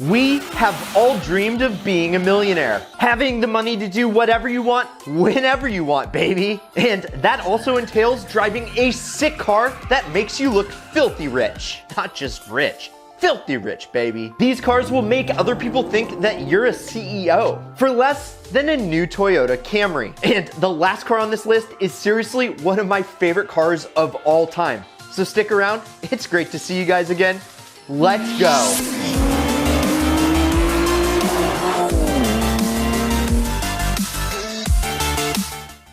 We have all dreamed of being a millionaire, having the money to do whatever you want, whenever you want, baby. And that also entails driving a sick car that makes you look filthy rich. Not just rich, filthy rich, baby. These cars will make other people think that you're a CEO for less than a new Toyota Camry. And the last car on this list is seriously one of my favorite cars of all time. So stick around, it's great to see you guys again. Let's go.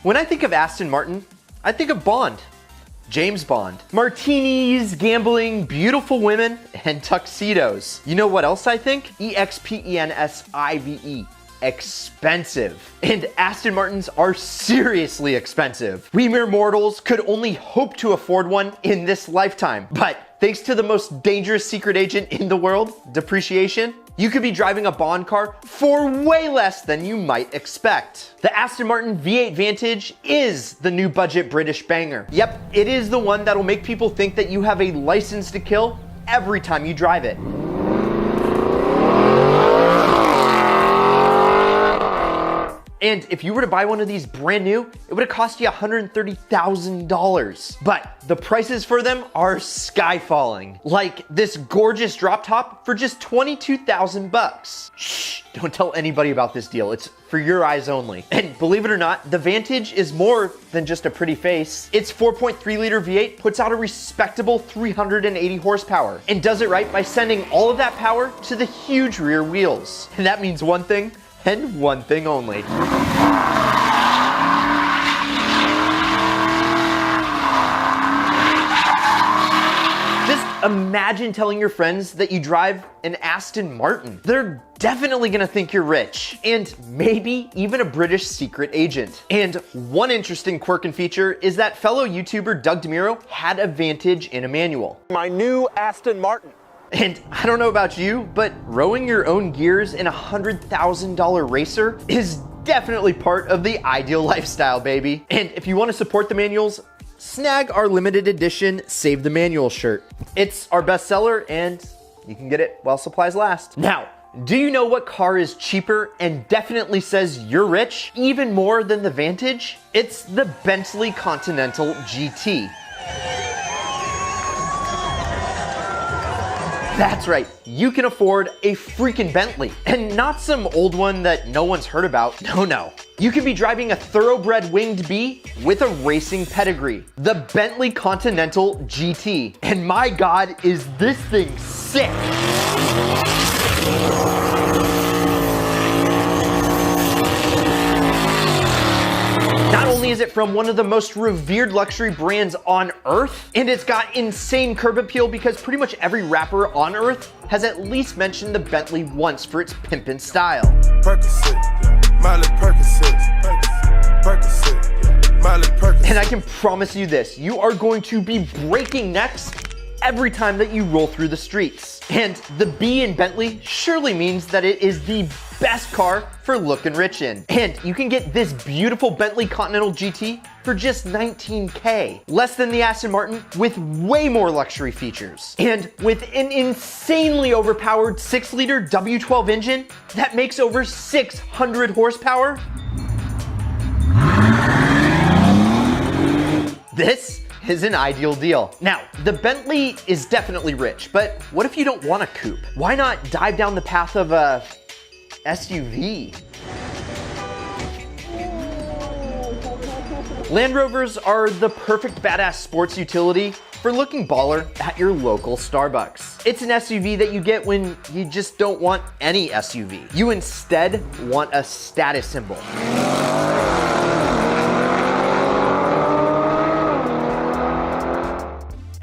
When I think of Aston Martin, I think of Bond. James Bond. Martinis, gambling, beautiful women, and tuxedos. You know what else I think? EXPENSIVE. Expensive. And Aston Martins are seriously expensive. We mere mortals could only hope to afford one in this lifetime. But thanks to the most dangerous secret agent in the world, depreciation, you could be driving a Bond car for way less than you might expect. The Aston Martin V8 Vantage is the new budget British banger. Yep, it is the one that'll make people think that you have a license to kill every time you drive it. And if you were to buy one of these brand new, it would have cost you $130,000. But the prices for them are sky falling. Like this gorgeous drop top for just 22,000 bucks. Shh, don't tell anybody about this deal. It's for your eyes only. And believe it or not, the Vantage is more than just a pretty face. Its 4.3 liter V8 puts out a respectable 380 horsepower and does it right by sending all of that power to the huge rear wheels. And that means one thing, and one thing only. Just imagine telling your friends that you drive an Aston Martin. They're definitely gonna think you're rich, and maybe even a British secret agent. And one interesting quirk and feature is that fellow YouTuber Doug DeMuro had a Vantage in a manual. My new Aston Martin. And I don't know about you, but rowing your own gears in a $100,000 racer is definitely part of the ideal lifestyle, baby. And if you want to support the manuals, snag our limited edition Save the Manual shirt. It's our bestseller and you can get it while supplies last. Now, do you know what car is cheaper and definitely says you're rich even more than the Vantage? It's the Bentley Continental GT. That's right, you can afford a freaking Bentley, and not some old one that no one's heard about. No. You can be driving a thoroughbred winged bee with a racing pedigree. The Bentley Continental GT. And my God, is this thing sick. Not only is it from one of the most revered luxury brands on earth, and it's got insane curb appeal because pretty much every rapper on earth has at least mentioned the Bentley once for its pimpin' style. And I can promise you this, you are going to be breaking necks every time that you roll through the streets. And the B in Bentley surely means that it is the best car for looking rich in. And you can get this beautiful Bentley Continental GT for just $19K. Less than the Aston Martin with way more luxury features. And with an insanely overpowered 6-liter W12 engine that makes over 600 horsepower. This is an ideal deal. Now, the Bentley is definitely rich, but what if you don't want a coupe? Why not dive down the path of a SUV? Land Rovers are the perfect badass sports utility for looking baller at your local Starbucks. It's an SUV that you get when you just don't want any SUV. You instead want a status symbol.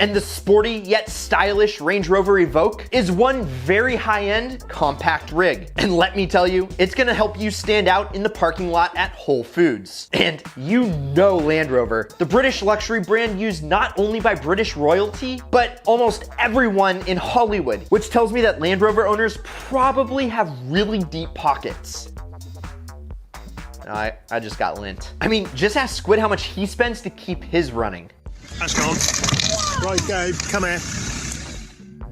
And the sporty yet stylish Range Rover Evoque is one very high-end compact rig. And let me tell you, it's gonna help you stand out in the parking lot at Whole Foods. And you know Land Rover, the British luxury brand used not only by British royalty, but almost everyone in Hollywood, which tells me that Land Rover owners probably have really deep pockets. I just got lint. I mean, just ask Squid how much he spends to keep his running. That's gone. Right, Gabe, come here.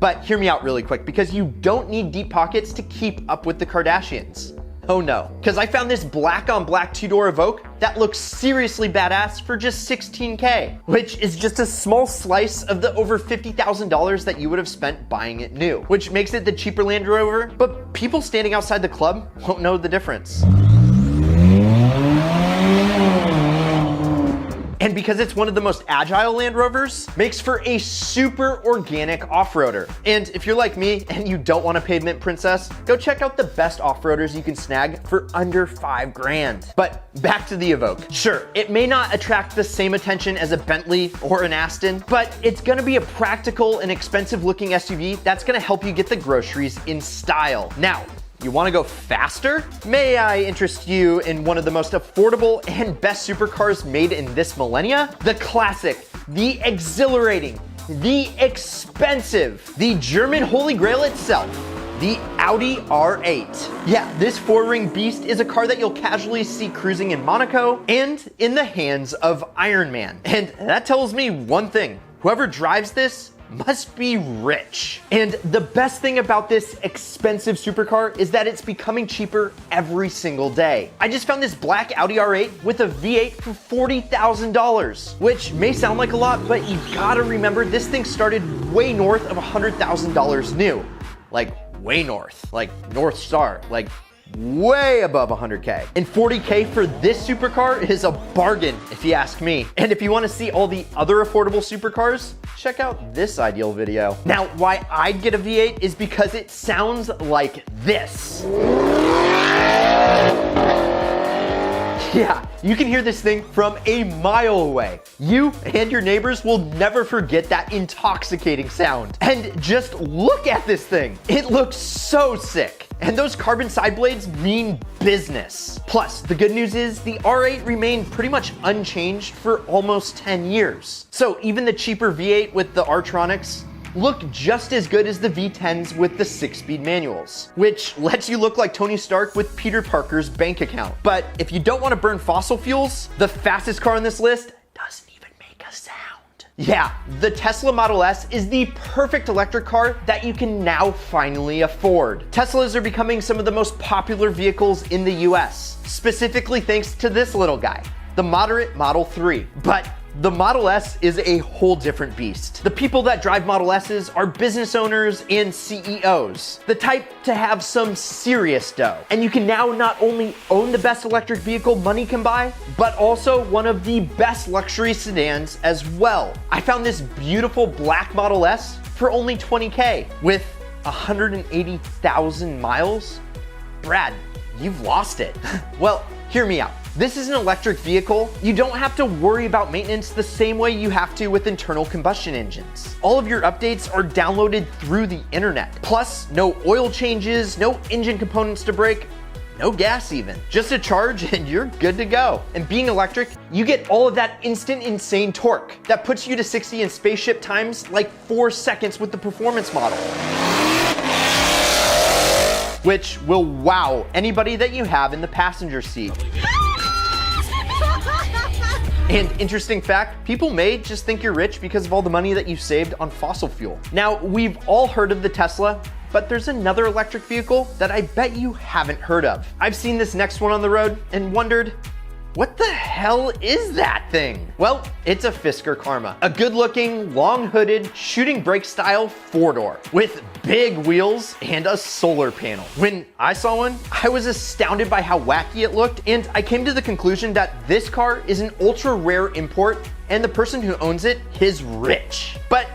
But hear me out really quick, because you don't need deep pockets to keep up with the Kardashians. Oh no, because I found this black on black two-door Evoque that looks seriously badass for just $16K, which is just a small slice of the over $50,000 that you would have spent buying it new, which makes it the cheaper Land Rover, but people standing outside the club won't know the difference. And because it's one of the most agile Land Rovers, makes for a super organic off-roader. And if you're like me and you don't want a pavement princess, go check out the best off-roaders you can snag for under $5,000. But back to the Evoque. Sure, it may not attract the same attention as a Bentley or an Aston, but it's gonna be a practical and expensive looking SUV that's gonna help you get the groceries in style. Now, you want to go faster? May I interest you in one of the most affordable and best supercars made in this millennia? The classic, the exhilarating, the expensive, the German Holy Grail itself, the Audi R8. Yeah, this four-ring beast is a car that you'll casually see cruising in Monaco and in the hands of Iron Man. And that tells me one thing: whoever drives this must be rich. And the best thing about this expensive supercar is that it's becoming cheaper every single day. I just found this black Audi R8 with a V8 for $40,000, which may sound like a lot, but you gotta remember this thing started way north of $100,000 new. Like way north, like North Star, like way above 100K. And 40K for this supercar is a bargain, if you ask me. And if you want to see all the other affordable supercars, check out this ideal video. Now, why I'd get a V8 is because it sounds like this. Yeah, you can hear this thing from a mile away. You and your neighbors will never forget that intoxicating sound. And just look at this thing. It looks so sick. And those carbon side blades mean business. Plus, the good news is the R8 remained pretty much unchanged for almost 10 years. So even the cheaper V8 with the R-Tronics look just as good as the V10s with the 6-speed manuals, which lets you look like Tony Stark with Peter Parker's bank account. But if you don't want to burn fossil fuels, the fastest car on this list doesn't even make a sound. Yeah, the Tesla Model S is the perfect electric car that you can now finally afford. Teslas are becoming some of the most popular vehicles in the US, specifically thanks to this little guy, the moderate Model 3. But the Model S is a whole different beast. The people that drive Model S's are business owners and CEOs, the type to have some serious dough. And you can now not only own the best electric vehicle money can buy, but also one of the best luxury sedans as well. I found this beautiful black Model S for only $20K with 180,000 miles. Brad, you've lost it. Well, hear me out. This is an electric vehicle. You don't have to worry about maintenance the same way you have to with internal combustion engines. All of your updates are downloaded through the internet. Plus, no oil changes, no engine components to break, no gas even. Just a charge and you're good to go. And being electric, you get all of that instant insane torque that puts you to 60 in spaceship times like 4 seconds with the performance model, which will wow anybody that you have in the passenger seat. And interesting fact, people may just think you're rich because of all the money that you saved on fossil fuel. Now, we've all heard of the Tesla, but there's another electric vehicle that I bet you haven't heard of. I've seen this next one on the road and wondered, what the hell is that thing? Well, it's a Fisker Karma, a good-looking, long-hooded, shooting brake style 4-door with big wheels and a solar panel. When I saw one, I was astounded by how wacky it looked, and I came to the conclusion that this car is an ultra-rare import, and the person who owns it is rich. But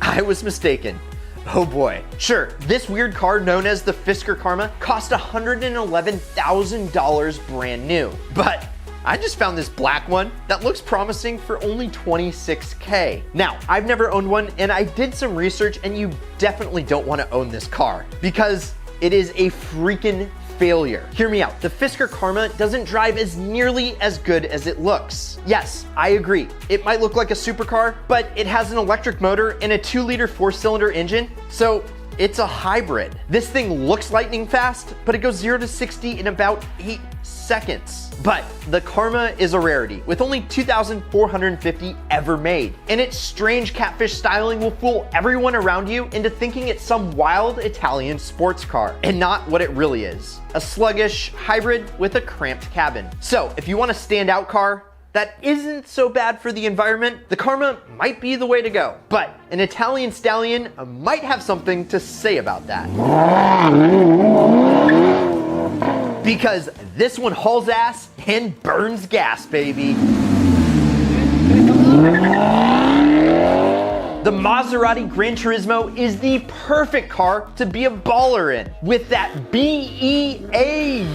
I was mistaken. Oh boy. Sure, this weird car known as the Fisker Karma cost $111,000 brand new, but I just found this black one that looks promising for only $26K. Now, I've never owned one, and I did some research, and you definitely don't want to own this car because it is a freaking failure. Hear me out. The Fisker Karma doesn't drive as nearly as good as it looks. Yes, I agree. It might look like a supercar, but it has an electric motor and a 2-liter 4-cylinder engine, so it's a hybrid. This thing looks lightning fast, but it goes 0 to 60 in about 8 seconds. But the Karma is a rarity, with only 2,450 ever made. And its strange catfish styling will fool everyone around you into thinking it's some wild Italian sports car, and not what it really is. A sluggish hybrid with a cramped cabin. So if you want a standout car that isn't so bad for the environment, the Karma might be the way to go. But an Italian stallion might have something to say about that. Because this one hauls ass and burns gas, baby. The Maserati Gran Turismo is the perfect car to be a baller in. With that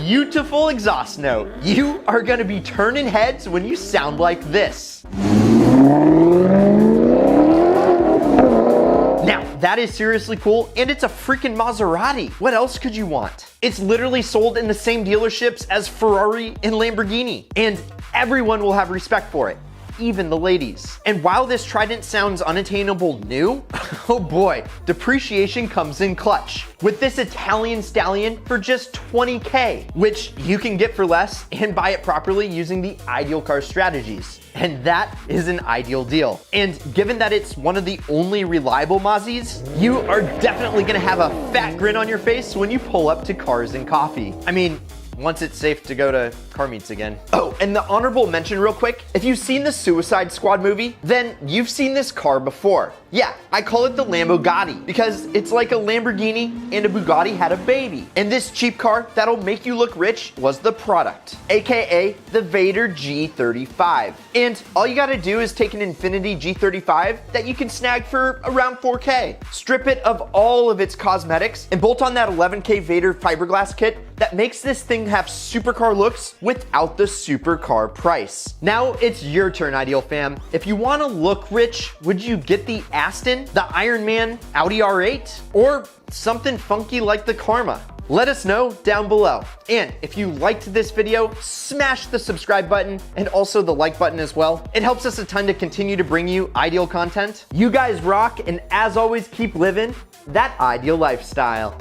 beautiful exhaust note, you are gonna be turning heads when you sound like this. Now, that is seriously cool, and it's a freaking Maserati. What else could you want? It's literally sold in the same dealerships as Ferrari and Lamborghini, and everyone will have respect for it, even the ladies. And while this Trident sounds unattainable new, oh boy, depreciation comes in clutch. With this Italian stallion for just $20K, which you can get for less and buy it properly using the Ideal Car strategies. And that is an ideal deal. And given that it's one of the only reliable Mazis, you are definitely gonna have a fat grin on your face when you pull up to Cars and Coffee. I mean, once it's safe to go to car meets again. Oh, and the honorable mention real quick, if you've seen the Suicide Squad movie, then you've seen this car before. Yeah, I call it the Lamborghini because it's like a Lamborghini and a Bugatti had a baby. And this cheap car that'll make you look rich was the product, AKA the Vader G35. And all you gotta do is take an Infiniti G35 that you can snag for around 4K. Strip it of all of its cosmetics and bolt on that 11K Vader fiberglass kit that makes this thing have supercar looks without the supercar price. Now it's your turn, Ideal fam. If you wanna look rich, would you get the Aston, the Iron Man Audi R8, or something funky like the Karma? Let us know down below. And if you liked this video, smash the subscribe button and also the like button as well. It helps us a ton to continue to bring you ideal content. You guys rock, and as always, keep living that ideal lifestyle.